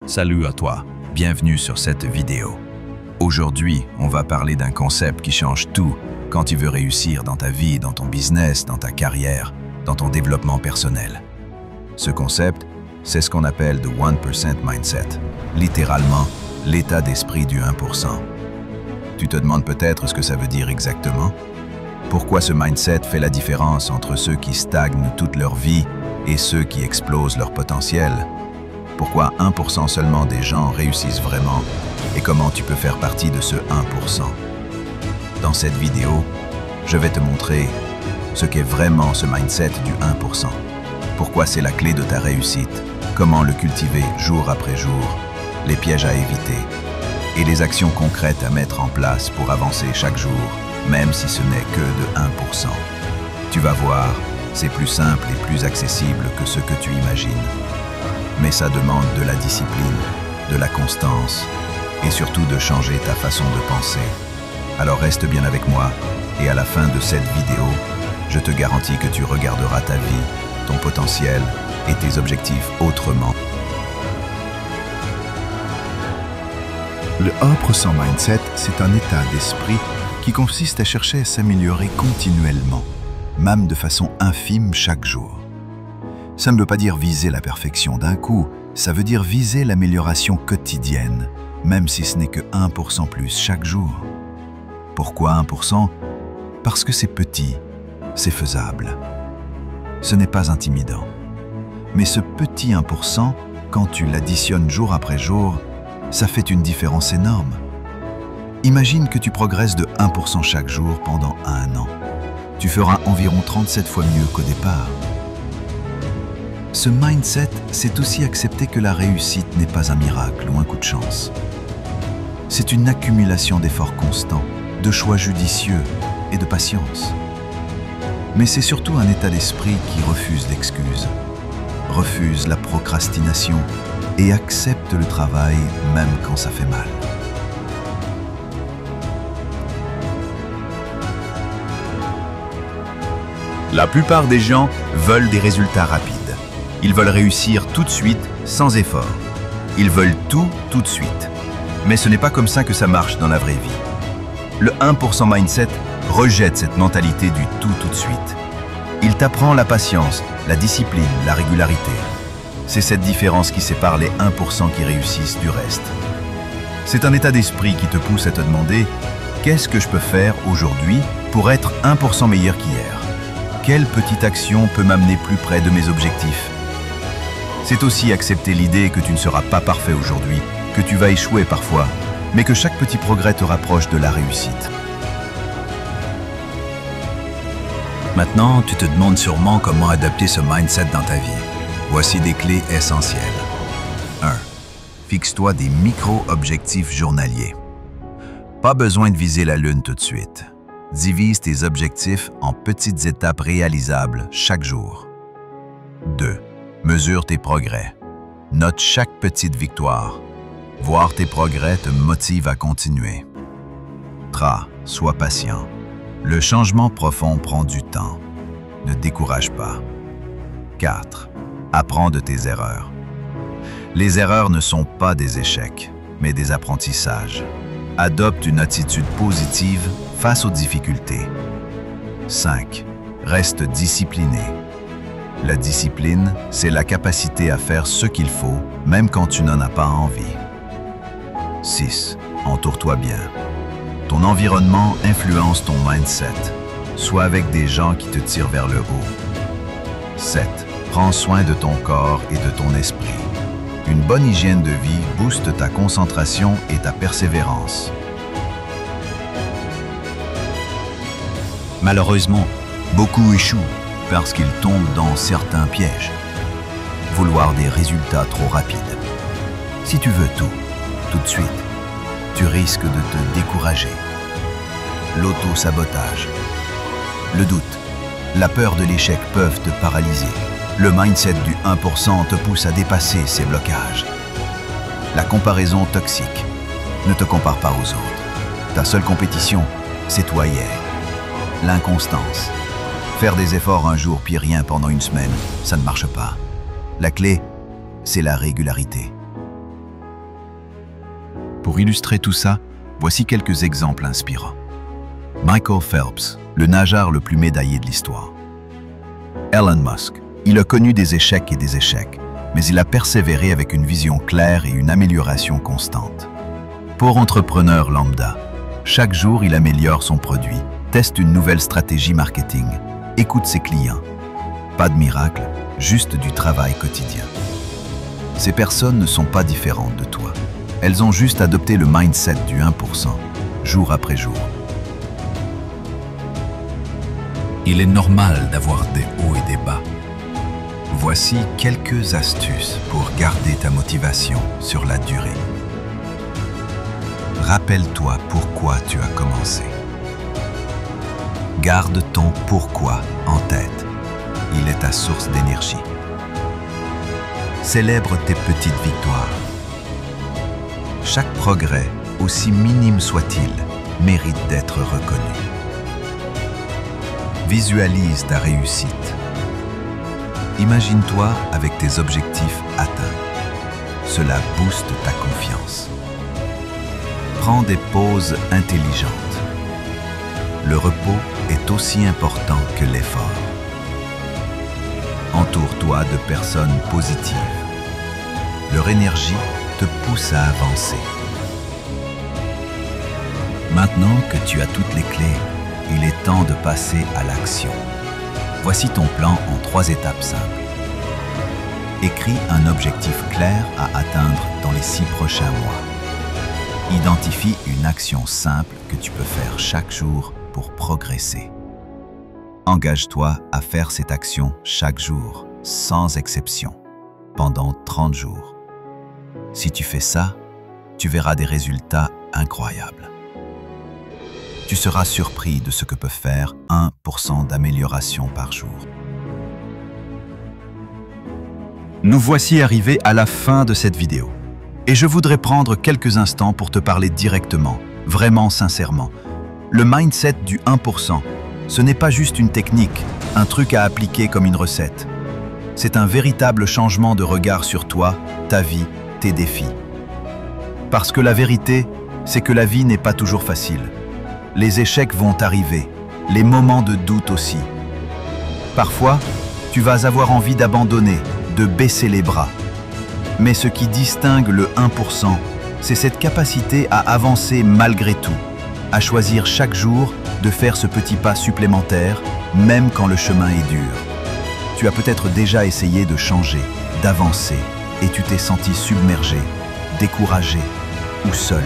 Salut à toi, bienvenue sur cette vidéo. Aujourd'hui, on va parler d'un concept qui change tout quand tu veux réussir dans ta vie, dans ton business, dans ta carrière, dans ton développement personnel. Ce concept, c'est ce qu'on appelle the 1% mindset, littéralement l'état d'esprit du 1%. Tu te demandes peut-être ce que ça veut dire exactement? Pourquoi ce mindset fait la différence entre ceux qui stagnent toute leur vie et ceux qui explosent leur potentiel? Pourquoi 1% seulement des gens réussissent vraiment et comment tu peux faire partie de ce 1%? Dans cette vidéo, je vais te montrer ce qu'est vraiment ce mindset du 1%. Pourquoi c'est la clé de ta réussite, comment le cultiver jour après jour, les pièges à éviter et les actions concrètes à mettre en place pour avancer chaque jour, même si ce n'est que de 1%. Tu vas voir, c'est plus simple et plus accessible que ce que tu imagines. Mais ça demande de la discipline, de la constance et surtout de changer ta façon de penser. Alors reste bien avec moi et à la fin de cette vidéo, je te garantis que tu regarderas ta vie, ton potentiel et tes objectifs autrement. Le 1% mindset, c'est un état d'esprit qui consiste à chercher à s'améliorer continuellement, même de façon infime chaque jour. Ça ne veut pas dire viser la perfection d'un coup, ça veut dire viser l'amélioration quotidienne, même si ce n'est que 1% plus chaque jour. Pourquoi 1%? Parce que c'est petit, c'est faisable. Ce n'est pas intimidant. Mais ce petit 1%, quand tu l'additionnes jour après jour, ça fait une différence énorme. Imagine que tu progresses de 1% chaque jour pendant un an. Tu feras environ 37 fois mieux qu'au départ. Ce mindset, c'est aussi accepter que la réussite n'est pas un miracle ou un coup de chance. C'est une accumulation d'efforts constants, de choix judicieux et de patience. Mais c'est surtout un état d'esprit qui refuse d'excuses, refuse la procrastination et accepte le travail même quand ça fait mal. La plupart des gens veulent des résultats rapides. Ils veulent réussir tout de suite, sans effort. Ils veulent tout de suite. Mais ce n'est pas comme ça que ça marche dans la vraie vie. Le 1% mindset rejette cette mentalité du tout de suite. Il t'apprend la patience, la discipline, la régularité. C'est cette différence qui sépare les 1% qui réussissent du reste. C'est un état d'esprit qui te pousse à te demander « Qu'est-ce que je peux faire aujourd'hui pour être 1% meilleur qu'hier? Quelle petite action peut m'amener plus près de mes objectifs ?» C'est aussi accepter l'idée que tu ne seras pas parfait aujourd'hui, que tu vas échouer parfois, mais que chaque petit progrès te rapproche de la réussite. Maintenant, tu te demandes sûrement comment adapter ce mindset dans ta vie. Voici des clés essentielles. 1. Fixe-toi des micro-objectifs journaliers. Pas besoin de viser la lune tout de suite. Divise tes objectifs en petites étapes réalisables chaque jour. 2. Mesure tes progrès. Note chaque petite victoire. Voir tes progrès te motive à continuer. 3. Sois patient. Le changement profond prend du temps. Ne décourage pas. 4. Apprends de tes erreurs. Les erreurs ne sont pas des échecs, mais des apprentissages. Adopte une attitude positive face aux difficultés. 5. Reste discipliné. La discipline, c'est la capacité à faire ce qu'il faut, même quand tu n'en as pas envie. 6. Entoure-toi bien. Ton environnement influence ton mindset. Sois avec des gens qui te tirent vers le haut. 7. Prends soin de ton corps et de ton esprit. Une bonne hygiène de vie booste ta concentration et ta persévérance. Malheureusement, beaucoup échouent parce qu'ils tombent dans certains pièges. Vouloir des résultats trop rapides. Si tu veux tout de suite, tu risques de te décourager. L'auto-sabotage, le doute, la peur de l'échec peuvent te paralyser. Le mindset du 1% te pousse à dépasser ces blocages. La comparaison toxique. Ne te compare pas aux autres. Ta seule compétition, c'est toi hier. L'inconstance. Faire des efforts un jour puis rien pendant une semaine, ça ne marche pas. La clé, c'est la régularité. Pour illustrer tout ça, voici quelques exemples inspirants. Michael Phelps, le nageur le plus médaillé de l'histoire. Elon Musk, il a connu des échecs et des échecs, mais il a persévéré avec une vision claire et une amélioration constante. Pour entrepreneur lambda, chaque jour il améliore son produit, teste une nouvelle stratégie marketing, écoute ses clients. Pas de miracle, juste du travail quotidien. Ces personnes ne sont pas différentes de toi. Elles ont juste adopté le mindset du 1%, jour après jour. Il est normal d'avoir des hauts et des bas. Voici quelques astuces pour garder ta motivation sur la durée. Rappelle-toi pourquoi tu as commencé. Garde ton pourquoi en tête. Il est ta source d'énergie. Célèbre tes petites victoires. Chaque progrès, aussi minime soit-il, mérite d'être reconnu. Visualise ta réussite. Imagine-toi avec tes objectifs atteints. Cela booste ta confiance. Prends des pauses intelligentes. Le repos est aussi important que l'effort. Entoure-toi de personnes positives. Leur énergie te pousse à avancer. Maintenant que tu as toutes les clés, il est temps de passer à l'action. Voici ton plan en 3 étapes simples. Écris un objectif clair à atteindre dans les 6 prochains mois. Identifie une action simple que tu peux faire chaque jour pour progresser. Engage-toi à faire cette action chaque jour, sans exception, pendant 30 jours. Si tu fais ça, tu verras des résultats incroyables. Tu seras surpris de ce que peut faire 1% d'amélioration par jour. Nous voici arrivés à la fin de cette vidéo. Et je voudrais prendre quelques instants pour te parler directement, vraiment sincèrement. Le mindset du 1%, ce n'est pas juste une technique, un truc à appliquer comme une recette. C'est un véritable changement de regard sur toi, ta vie, tes défis. Parce que la vérité, c'est que la vie n'est pas toujours facile. Les échecs vont arriver, les moments de doute aussi. Parfois, tu vas avoir envie d'abandonner, de baisser les bras. Mais ce qui distingue le 1%, c'est cette capacité à avancer malgré tout, à choisir chaque jour de faire ce petit pas supplémentaire, même quand le chemin est dur. Tu as peut-être déjà essayé de changer, d'avancer, et tu t'es senti submergé, découragé ou seul.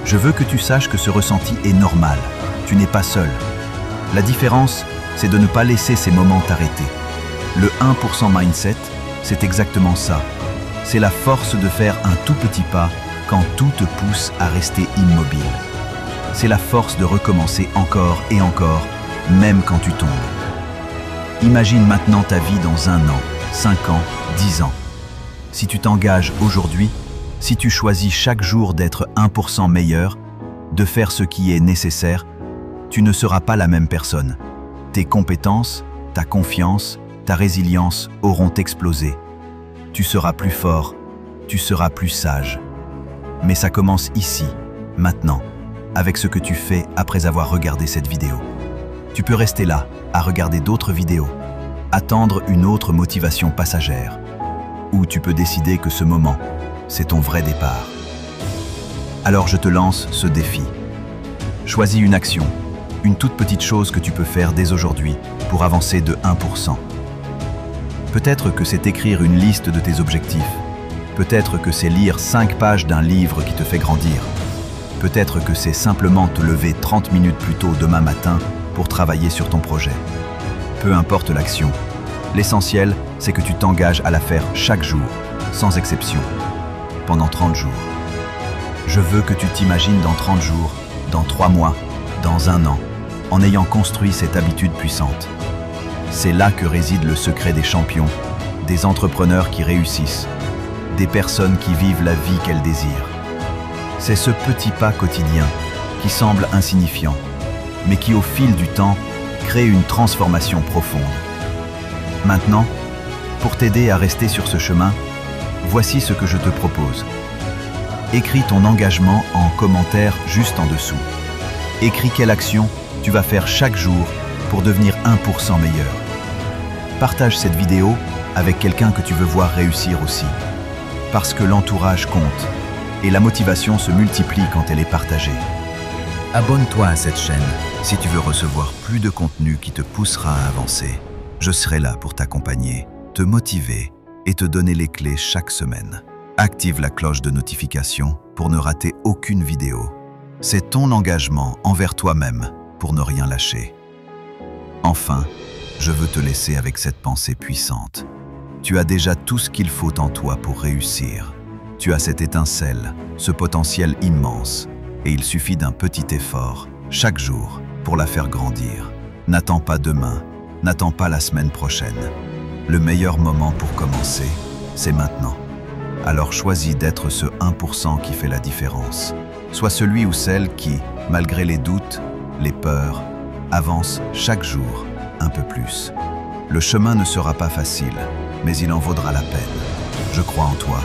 Je veux que tu saches que ce ressenti est normal. Tu n'es pas seul. La différence, c'est de ne pas laisser ces moments t'arrêter. Le 1% mindset, c'est exactement ça. C'est la force de faire un tout petit pas quand tout te pousse à rester immobile. C'est la force de recommencer encore et encore, même quand tu tombes. Imagine maintenant ta vie dans 1 an, 5 ans, 10 ans. Si tu t'engages aujourd'hui, si tu choisis chaque jour d'être 1% meilleur, de faire ce qui est nécessaire, tu ne seras pas la même personne. Tes compétences, ta confiance, ta résilience auront explosé. Tu seras plus fort, tu seras plus sage. Mais ça commence ici, maintenant, avec ce que tu fais après avoir regardé cette vidéo. Tu peux rester là, à regarder d'autres vidéos, attendre une autre motivation passagère, ou tu peux décider que ce moment, c'est ton vrai départ. Alors je te lance ce défi. Choisis une action, une toute petite chose que tu peux faire dès aujourd'hui pour avancer de 1%. Peut-être que c'est écrire une liste de tes objectifs. Peut-être que c'est lire 5 pages d'un livre qui te fait grandir. Peut-être que c'est simplement te lever 30 minutes plus tôt demain matin pour travailler sur ton projet. Peu importe l'action, l'essentiel, c'est que tu t'engages à la faire chaque jour, sans exception, pendant 30 jours. Je veux que tu t'imagines dans 30 jours, dans 3 mois, dans 1 an, en ayant construit cette habitude puissante. C'est là que réside le secret des champions, des entrepreneurs qui réussissent, des personnes qui vivent la vie qu'elles désirent. C'est ce petit pas quotidien qui semble insignifiant, mais qui au fil du temps crée une transformation profonde. Maintenant, pour t'aider à rester sur ce chemin, voici ce que je te propose. Écris ton engagement en commentaire juste en dessous. Écris quelle action tu vas faire chaque jour pour devenir 1% meilleur. Partage cette vidéo avec quelqu'un que tu veux voir réussir aussi. Parce que l'entourage compte et la motivation se multiplie quand elle est partagée. Abonne-toi à cette chaîne si tu veux recevoir plus de contenu qui te poussera à avancer. Je serai là pour t'accompagner, te motiver et te donner les clés chaque semaine. Active la cloche de notification pour ne rater aucune vidéo. C'est ton engagement envers toi-même pour ne rien lâcher. Enfin, je veux te laisser avec cette pensée puissante. Tu as déjà tout ce qu'il faut en toi pour réussir. Tu as cette étincelle, ce potentiel immense, et il suffit d'un petit effort, chaque jour, pour la faire grandir. N'attends pas demain, n'attends pas la semaine prochaine. Le meilleur moment pour commencer, c'est maintenant. Alors choisis d'être ce 1% qui fait la différence. Sois celui ou celle qui, malgré les doutes, les peurs, avance chaque jour un peu plus. Le chemin ne sera pas facile, mais il en vaudra la peine. Je crois en toi.